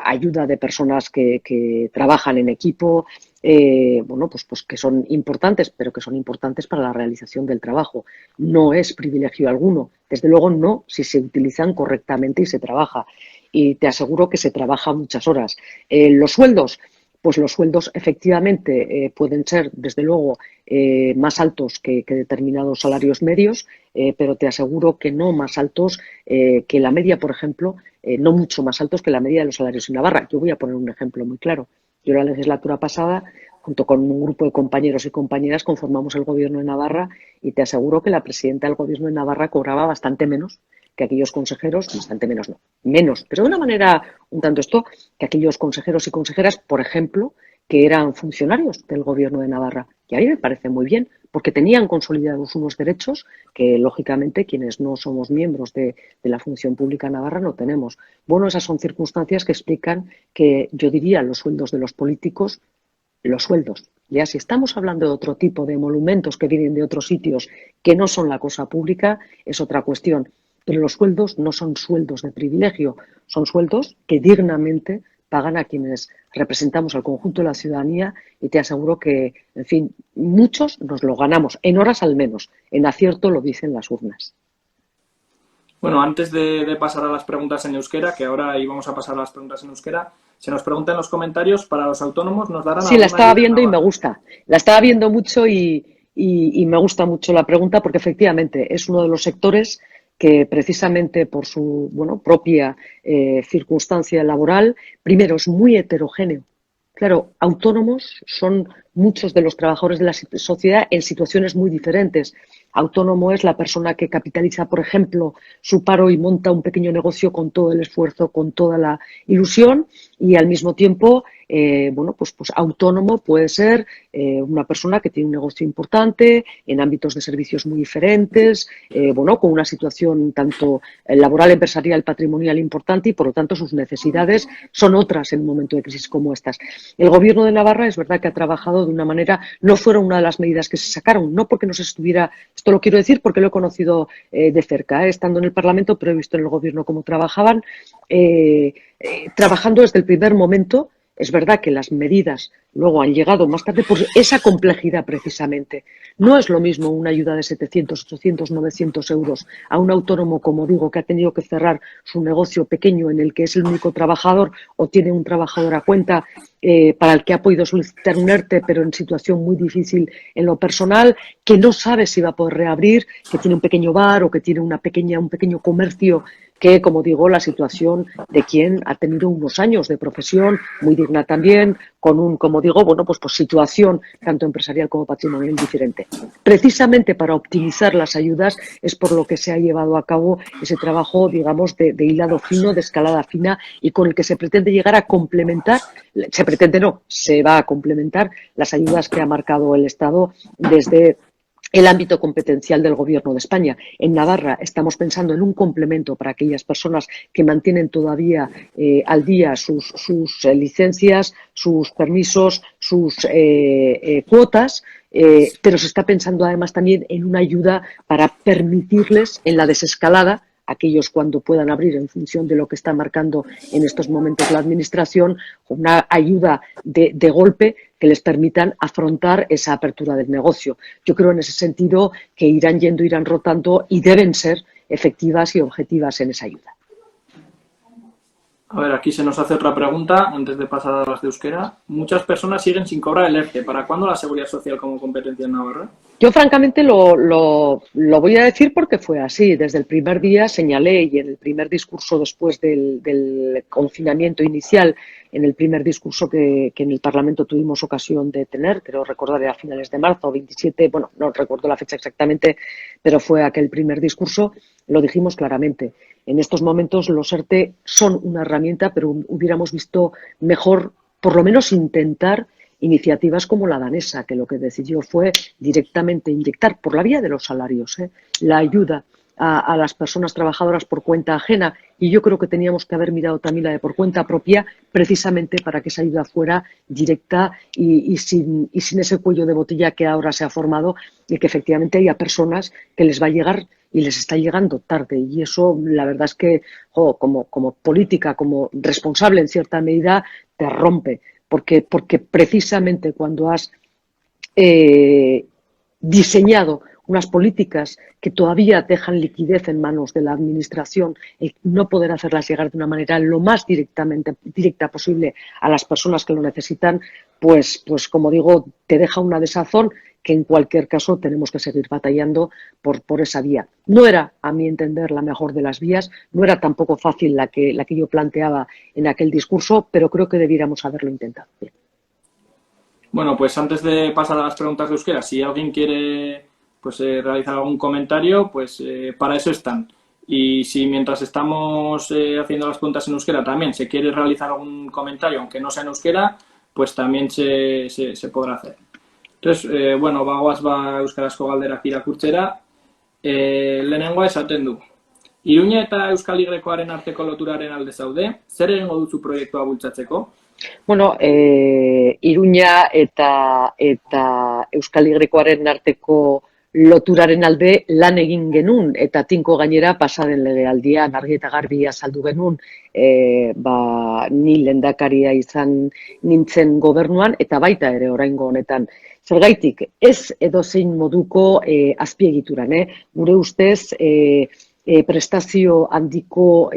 ayuda de personas que trabajan en equipo, bueno, pues que son importantes, pero que son importantes para la realización del trabajo. No es privilegio alguno, desde luego no si se utilizan correctamente y se trabaja. Y te aseguro que se trabaja muchas horas. Los sueldos. Pues los sueldos efectivamente pueden ser, desde luego, más altos que determinados salarios medios, pero te aseguro que no más altos que la media, por ejemplo, no mucho más altos que la media de los salarios en Navarra. Yo voy a poner un ejemplo muy claro. Yo la legislatura pasada, junto con un grupo de compañeros y compañeras, conformamos el Gobierno de Navarra y te aseguro que la presidenta del Gobierno de Navarra cobraba bastante menos que aquellos consejeros, bastante menos no, menos, pero de una manera un tanto esto, que aquellos consejeros y consejeras, por ejemplo, que eran funcionarios del Gobierno de Navarra. Y a mí me parece muy bien, porque tenían consolidados unos derechos que, lógicamente, quienes no somos miembros de la función pública navarra no tenemos. Bueno, esas son circunstancias que explican que, yo diría, los sueldos de los políticos, los sueldos. Ya si estamos hablando de otro tipo de emolumentos que vienen de otros sitios que no son la cosa pública, es otra cuestión. Pero los sueldos no son sueldos de privilegio, son sueldos que dignamente pagan a quienes representamos al conjunto de la ciudadanía y te aseguro que, en fin, muchos nos lo ganamos, en horas al menos, en acierto lo dicen las urnas. Bueno, antes de pasar a las preguntas en euskera, que ahora íbamos a pasar a las preguntas en euskera, se nos pregunta en los comentarios, para los autónomos, ¿nos darán Sí, la alguna estaba ayuda en viendo y me Navarra? gusta. La estaba viendo mucho y me gusta mucho la pregunta porque efectivamente es uno de los sectores que precisamente por su propia circunstancia laboral, primero es muy heterogéneo. Claro, autónomos son muchos de los trabajadores de la sociedad en situaciones muy diferentes. Autónomo es la persona que capitaliza, por ejemplo, su paro y monta un pequeño negocio con todo el esfuerzo, con toda la ilusión y al mismo tiempo, pues autónomo puede ser una persona que tiene un negocio importante en ámbitos de servicios muy diferentes, con una situación tanto laboral, empresarial, patrimonial importante y por lo tanto sus necesidades son otras en un momento de crisis como estas. El Gobierno de Navarra es verdad que ha trabajado de una manera, no fueron una de las medidas que se sacaron, no porque no se estuviera, esto lo quiero decir porque lo he conocido de cerca, estando en el Parlamento, pero he visto en el Gobierno cómo trabajaban, trabajando desde el primer momento. Es verdad que las medidas luego han llegado más tarde por esa complejidad precisamente. No es lo mismo una ayuda de 700, 800, 900 euros a un autónomo, como digo, que ha tenido que cerrar su negocio pequeño en el que es el único trabajador o tiene un trabajador a cuenta para el que ha podido solicitar un ERTE, pero en situación muy difícil en lo personal, que no sabe si va a poder reabrir, que tiene un pequeño bar o que tiene un pequeño comercio que, como digo, la situación de quien ha tenido unos años de profesión muy digna también, con un, como digo, pues situación tanto empresarial como patrimonial diferente. Precisamente para optimizar las ayudas es por lo que se ha llevado a cabo ese trabajo, digamos, de hilado fino, de escalada fina y con el que se pretende llegar a complementar, se va a complementar las ayudas que ha marcado el Estado desde el ámbito competencial del Gobierno de España. En Navarra estamos pensando en un complemento para aquellas personas que mantienen todavía al día sus licencias, sus permisos, sus cuotas, pero se está pensando además también en una ayuda para permitirles en la desescalada aquellos cuando puedan abrir en función de lo que está marcando en estos momentos la Administración, una ayuda de golpe que les permitan afrontar esa apertura del negocio. Yo creo en ese sentido que irán yendo, irán rotando y deben ser efectivas y objetivas en esa ayuda. A ver, aquí se nos hace otra pregunta antes de pasar a las de euskera. Muchas personas siguen sin cobrar el ERTE. ¿Para cuándo la seguridad social como competencia en Navarra? Yo, francamente, lo voy a decir porque fue así. Desde el primer día señalé y en el primer discurso después del confinamiento inicial, en el primer discurso que en el Parlamento tuvimos ocasión de tener, creo recordar era a finales de marzo, 27, bueno, no recuerdo la fecha exactamente, pero fue aquel primer discurso, lo dijimos claramente. En estos momentos los ERTE son una herramienta, pero hubiéramos visto mejor, por lo menos, intentar iniciativas como la danesa, que lo que decidió fue directamente inyectar por la vía de los salarios la ayuda a las personas trabajadoras por cuenta ajena, y yo creo que teníamos que haber mirado también la de por cuenta propia precisamente para que esa ayuda fuera directa y sin ese cuello de botella que ahora se ha formado y que efectivamente haya personas que les va a llegar y les está llegando tarde, y eso la verdad es que como política, como responsable en cierta medida, te rompe. Porque precisamente cuando has diseñado unas políticas que todavía dejan liquidez en manos de la Administración, el no poder hacerlas llegar de una manera lo más directa posible a las personas que lo necesitan, pues como digo, te deja una desazón que en cualquier caso tenemos que seguir batallando por esa vía. No era, a mi entender, la mejor de las vías, no era tampoco fácil la que yo planteaba en aquel discurso, pero creo que debiéramos haberlo intentado. Bien. Bueno, pues antes de pasar a las preguntas de euskera, si alguien quiere realizar algún comentario, pues para eso están. Y si mientras estamos haciendo las preguntas en euskera también se quiere realizar algún comentario, aunque no sea en euskera, pues también se podrá hacer. Entonces, bagoaz euskarazko galderak irakurtzera, lehenengoa esaten du. Iruña eta Euskal Y-aren arteko loturaren alde zaude, zer egingo duzu proiektua bultzatzeko? Bueno, Iruña eta Euskal Y-aren arteko loturaren alde lan egin genuen, eta tinko gainera pasaden legealdian argi eta garbi azaldu genuen, ni lehendakaria izan nintzen gobernuan, eta baita ere oraingo honetan. Zergaitik, ez edozein moduko azpiegituran, gure ustez, prestazio handiko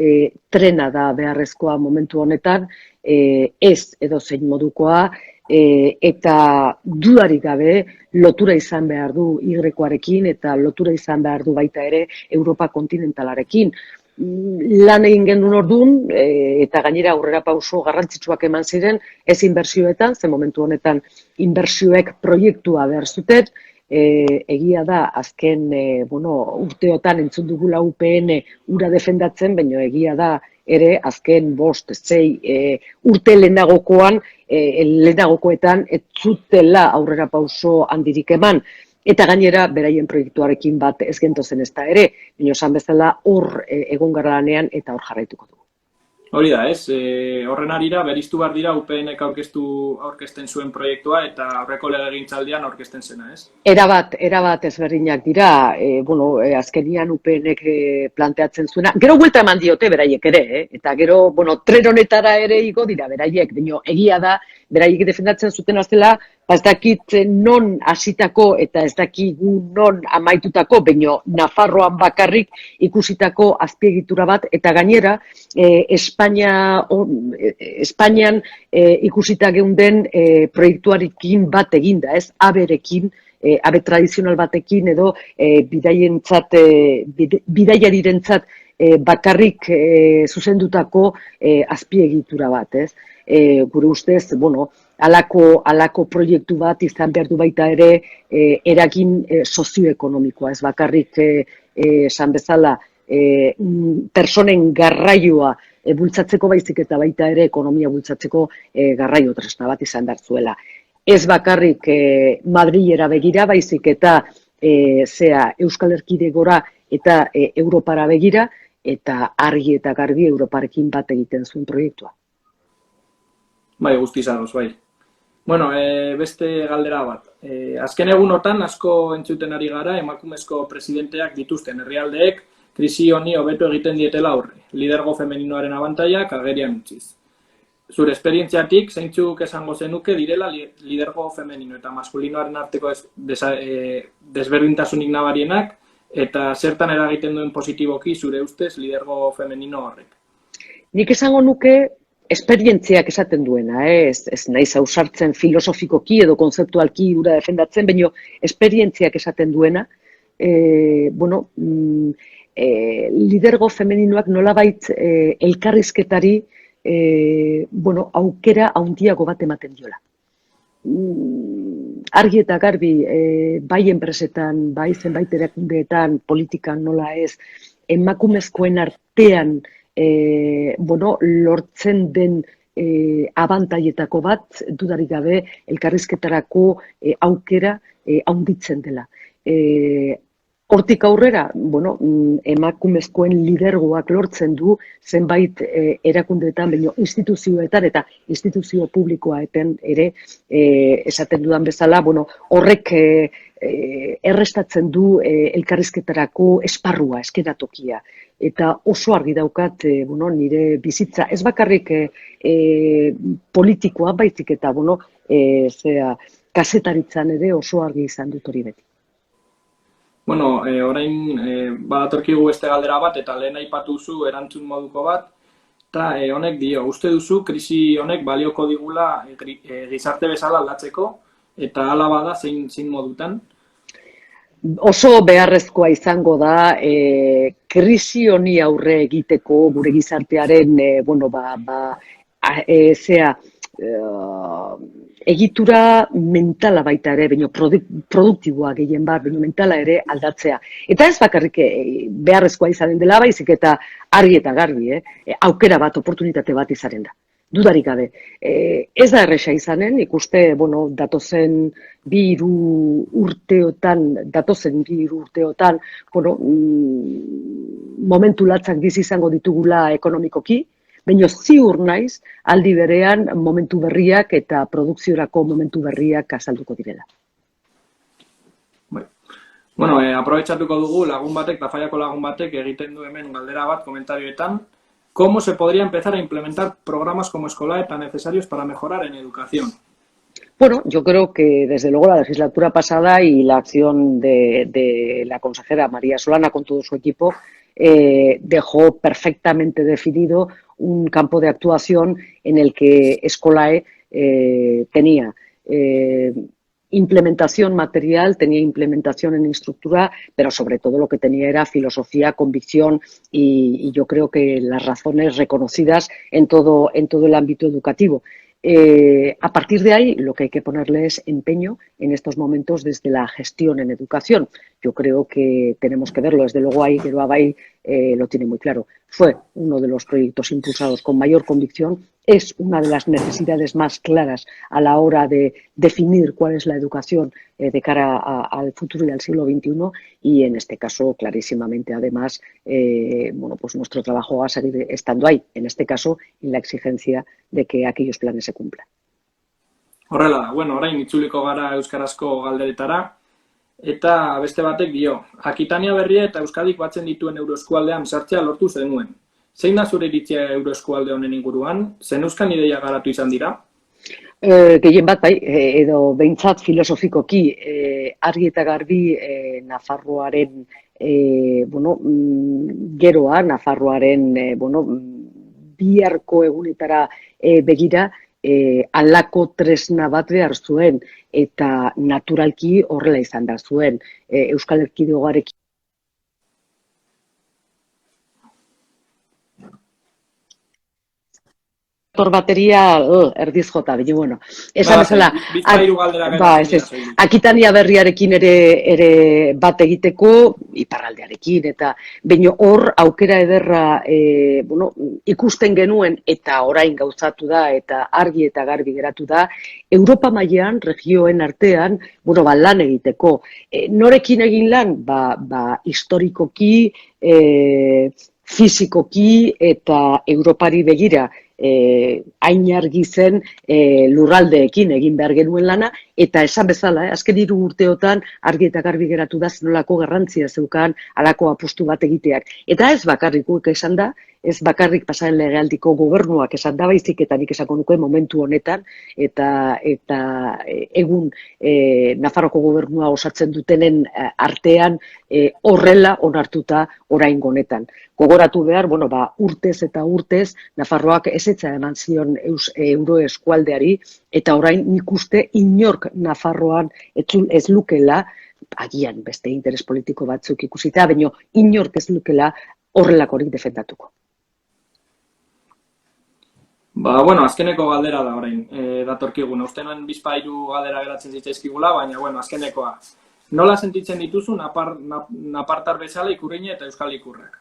trena da beharrezkoa momentu honetan, ez edozein modukoa, eta dudarik gabe lotura izan behar du Y-arekin eta lotura izan behar du baita ere Europa kontinentalarekin. Lan egin genuen orduan, eta gainera aurrera pauso garrantzitsuak eman ziren, ez inbertsioetan, ze momentu honetan inbertsioek proiektua behar zuten, egia da, azken urteotan entzun dugula UPN ura defendatzen, baina egia da ere azken 5, 6 urte lehenagokoetan ez zutela aurrera pauso handirik eman. Eta gainera, beraien proiektuarekin bat ez gentozen ez da ere, baina esan bezala hor egon gara lanean eta hor jarraituko dugu. Hori da, ez? Horren arira, beriztu behar dira UPN-ek aurkezten zuen proiektua eta aurreko legegintzaldian aurkezten zena, ez? Erabat ezberdinak dira, azkenian UPN-ek planteatzen zuena. Gero buelta eman diote beraiek ere, eta gero, tren honetara ere igo dira beraiek, baina egia da, beraiek defendatzen zuten aztela, ez dakit non hasitako eta ez dakigu non amaitutako, baina Nafarroan bakarrik ikusitako azpiegitura bat, eta gainera, Espainian ikusita geunden proiektuarekin bat eginda, ez? Aberekin, abe tradizional batekin edo bidaiarirentzat bakarrik zuzendutako azpiegitura bat, ez? Gure ustez, halako proiektu bat izan behar du baita ere eragin sozioekonomikoa, ez bakarrik esan bezala personen garraioa bultzatzeko baizik eta baita ere ekonomia bultzatzeko garraio tresna bat izan behar zuela. Ez bakarrik Madrilera begira baizik eta Euskal Erkidegora eta Europara begira eta argi eta garbi Europarekin bat egiten zuen proiektua. Bai, guztiz ados, bai. Bueno, beste galdera bat. Azken egunotan asko entzuten ari gara emakumezko presidenteak dituzten herrialdeek krisi honi hobeto egiten dietela aurre. Lidergo femeninoaren abantailak agerian utziz. Zure esperientziatik, zeintzuk esango zenuke direla lidergo femenino eta maskulinoaren arteko desberdintasunik nabarienak eta zertan eragiten duen positiboki zure ustez lidergo femenino horrek? Nik esango nuke esperientziak esaten duena, ez naiz ausartzen filosofikoki edo konzeptualki ura defendatzen, baina esperientziak esaten duena, lidergo femeninoak nolabait elkarrizketari aukera handiago bat ematen diola. Argi eta garbi, bai enpresetan, bai zenbait erakundeetan, politikan nola ez, emakumezkoen artean lortzen den abantailetako bat, dudarik gabe, elkarrizketarako aukera handitzen dela. Hortik aurrera, emakumezkoen lidergoak lortzen du zenbait erakundeetan, baina instituzioetan eta instituzio publikoetan ere esaten dudan bezala, horrek errestatzen du elkarrizketarako esparrua, eskenatokia. Eta oso argi daukat nire bizitza, ez bakarrik politikoa baizik eta kazetaritzan ere oso argi izan dut hori beti. Bueno, orain badatorkigu beste galdera bat eta lehen aipatu zu erantzun moduko bat, eta honek dio, uste duzu krisi honek balioko digula gizarte bezala aldatzeko eta hala bada zein modutan? Oso beharrezkoa izango da krisi honi aurre egiteko gure gizartearen egitura mentala baita ere, baina produktiboa gehien bat, baina mentala ere aldatzea. Eta ez bakarrik beharrezkoa izanen dela baizik eta argi eta garbi, aukera bat, oportunitate bat izanen da. Dudarik gabe. Ez da erresa izanen, ikuste, datozen bi hiru urteotan, momentu latzak bizi izango ditugula ekonomikoki, baina ziur naiz, aldi berean momentu berriak eta produkziorako momentu berriak azalduko direla. Bueno, aprobetxatuko dugu lagun batek, Tafallako lagun batek egiten du hemen galdera bat komentarioetan. ¿Cómo se podría empezar a implementar programas como Escolae tan necesarios para mejorar en educación? Bueno, yo creo que desde luego la legislatura pasada y la acción de la consejera María Solana con todo su equipo dejó perfectamente definido un campo de actuación en el que Escolae tenía implementación material, tenía implementación en estructura, pero sobre todo lo que tenía era filosofía, convicción y yo creo que las razones reconocidas en todo el ámbito educativo. A partir de ahí, lo que hay que ponerle es empeño en estos momentos desde la gestión en educación. Yo creo que tenemos que verlo. Desde luego, ahí Geroabay lo tiene muy claro. Fue uno de los proyectos impulsados con mayor convicción. Es una de las necesidades más claras a la hora de definir cuál es la educación de cara al futuro y al siglo XXI y en este caso clarísimamente además bueno, pues nuestro trabajo va a seguir estando ahí, en este caso en la exigencia de que aquellos planes se cumplan. Horrela da, bueno, orain itzuliko gara euskarazko galderetara, eta beste batek dio, Akitania berria eta Euskadik batzen dituen euroeskualdean sartzea lortu zenuen. Zein da zure iritzia euroeskualde honen inguruan? Zeneuzkan ideia garatu izan dira? Gehien bat, bai, edo behintzat filosofikoki argi eta garbi Nafarroaren bueno, geroa, Nafarroaren bueno, biharko egunetara begira halako tresna bat behar zuen eta naturalki horrela izan da zuen Euskal Erkidegoarekin bateria erdiz jota, baina bueno, esan bezala, Akitania berriarekin ere bat egiteko, iparraldearekin, eta baina hor aukera ederra bueno, ikusten genuen eta orain gauzatu da eta argi eta garbi geratu da, Europa mailan, regioen artean, bueno, lan egiteko. Norekin egin lan? Historikoki, fisikoki eta Europari begira, hain argi zen lurraldeekin egin behar genuen lana, eta esan bezala, azken 3 urteotan argi eta garbi geratu da zenolako garrantzia zeukan halako apustu bat egiteak. Eta ez bakarrik esan da, ez bakarrik pasaren legealdiko gobernuak esan da, baizik eta nik esako nuke momentu honetan, eta egun Nafarroko gobernua osatzen dutenen artean horrela onartuta oraingo honetan. Gogoratu behar, bueno, urtez eta urtez, Nafarroak ezetza eman zion euroeskualdeari, eta orain nik uste inork Nafarroan ez lukela, agian beste interes politiko batzuk ikusita, baina inork ez lukela horrelakorik defendatuko. Bueno, azkeneko galdera da orain, datorkiguna. Uste noen bizpairu galdera geratzen zitzaizkigula, baina, bueno, azkenekoa. Nola sentitzen dituzu napartar bezala ikurriña eta euskal ikurrak?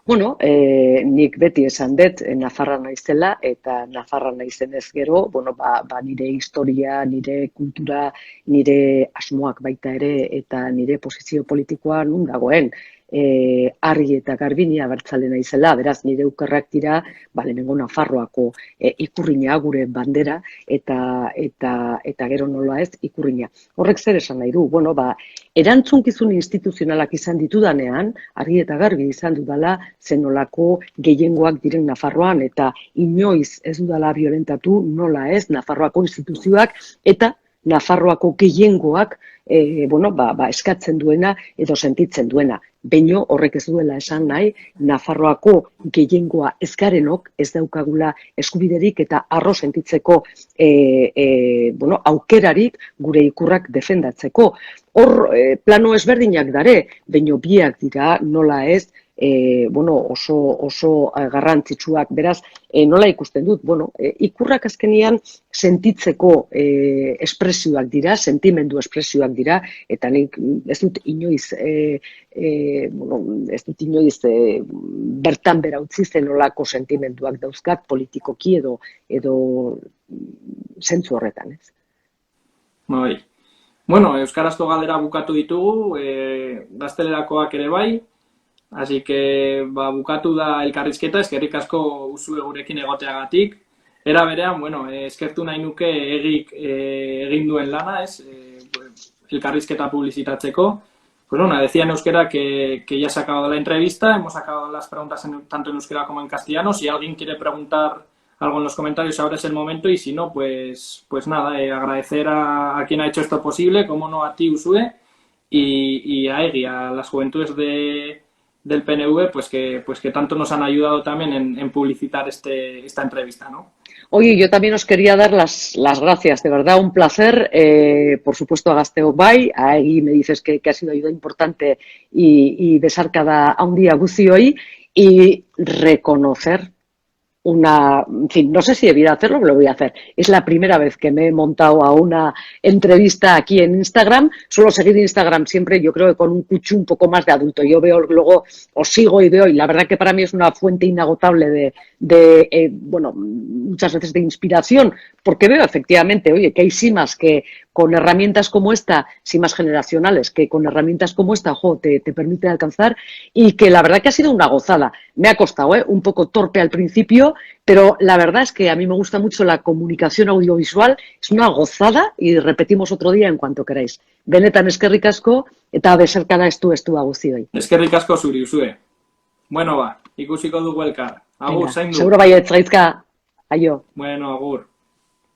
Bueno, nik beti esan dut Nafarra naizela eta Nafarra naizenez gero, bueno, nire historia, nire kultura, nire asmoak baita ere eta nire posizio politikoa nun dagoen. Argi eta garbini abertzale naizela, beraz nire ukerrak dira, lehenengo Nafarroako ikurriña gure bandera eta gero nola ez ikurriña. Horrek zer esan nahi du? Bueno, erantzunkizun instituzionalak izan ditudanean, argi eta garbi izan dudala zenolako gehiengoak diren Nafarroan eta inoiz ez dudala violentatu nola ez Nafarroako instituzioak eta Nafarroako gehiengoak eskatzen duena edo sentitzen duena. Baino horrek ez duela esan nahi, Nafarroako gehiengoa ez garenok ez daukagula eskubiderik eta arro sentitzeko aukerarik gure ikurrak defendatzeko. Hor plano ezberdinak dare, baino biak dira nola ez, oso garrantzitsuak. Beraz, nola ikusten dut? Ikurrak azkenian sentitzeko espresioak dira, sentimendu espresioak dira, eta nik ez dut inoiz bertan bera utzi zenolako sentimenduak dauzkat politikoki edo zentzu horretan, ez? Bai. Bueno, euskarazko galdera bukatu ditugu, gaztelerakoak ere bai, así que bukatu da elkarrizketa, eskerrik asko Uxue gurekin egoteagatik. Era berean, eskertu nahi nuke egin duen lana, elkarrizketa publizitatzeko. Pues bueno, decía en euskera que ya se ha acabado la entrevista, hemos acabado las preguntas tanto en euskera como en castellano. Si alguien quiere preguntar algo en los comentarios, ahora es el momento, y si no, pues nada, agradecer a quien ha hecho esto posible, como no a ti, Uxue, y a Egi, a las juventudes de del PNV, pues que tanto nos han ayudado también en publicitar esta entrevista, ¿no? Oye, yo también os quería dar las gracias, de verdad, un placer. Por supuesto, a Gazteok Bai, ahí me dices que ha sido ayuda importante y besarkada handia guztioi, y reconocer en fin, no sé si debiera hacerlo, pero lo voy a hacer. Es la primera vez que me he montado a una entrevista aquí en Instagram. Suelo seguir Instagram siempre, yo creo que con un cuchú un poco más de adulto. Yo veo, luego os sigo y veo, y la verdad que para mí es una fuente inagotable bueno, muchas veces de inspiración, porque veo efectivamente, oye, que hay simas que con herramientas como esta, simas generacionales, que con herramientas como esta, te permiten alcanzar, y que la verdad que ha sido una gozada. Me ha costado, un poco torpe al principio, pero la verdad es que a mí me gusta mucho la comunicación audiovisual, es una gozada, y repetimos otro día en cuanto queráis. Benetan eskerrik asko, eta besarkada estu guztioi. Eskerrik asko zuri, Usue. Bueno, ikusiko dugu elkar. Agur, zaindu. Seguro baietz, gaizka. Aio. Bueno, agur.